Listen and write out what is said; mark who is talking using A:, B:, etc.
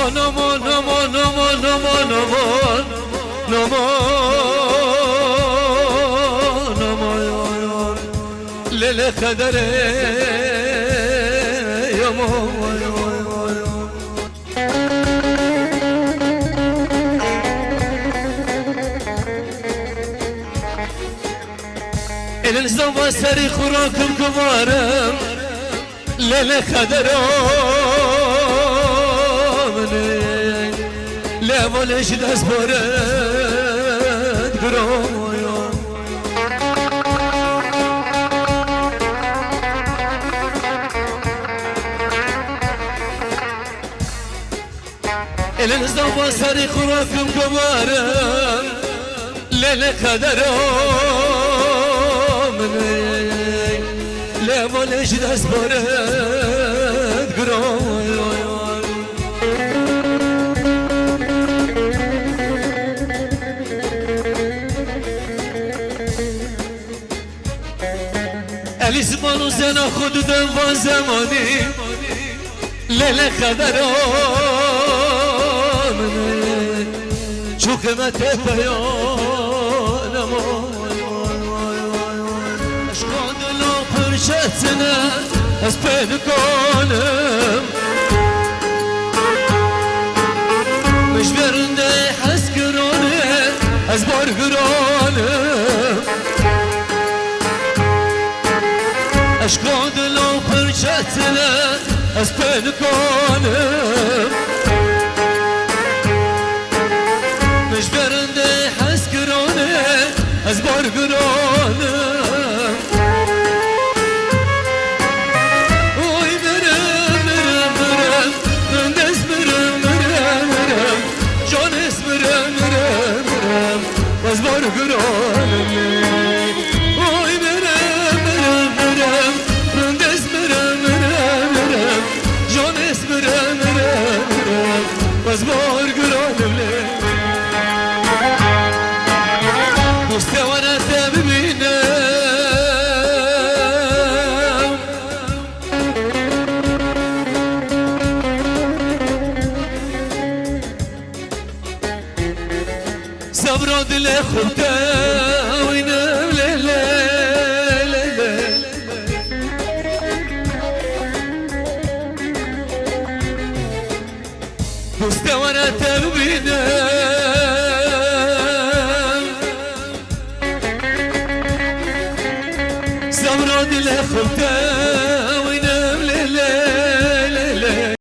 A: aman aman aman aman aman aman aman aman lele kadere yaman elinizden var seri kurakım kumarım lele kadere لوالش دست بارد گرایم elinizden var seri kurakım kumarım lele kaderim levaleş dest baret guraym علی زمان و زنا خود دنوان زمانی لیل خدرام چوکمت پیانم عشقا دلا پرشتنه از پیدا کنم مش برنده حس گرانه از بار گرانم عشقا دلا پرچتنه از پل کنم مش برنده حس گرانه از بار گرانم اوی برم برم برم بندز برم برم برم جان اس برم برم برم از بار گرانم از بار گرانم مستوانت ببینم صبر دل خوب تاوینم لیله مستوانت ببینم صبر دل خوب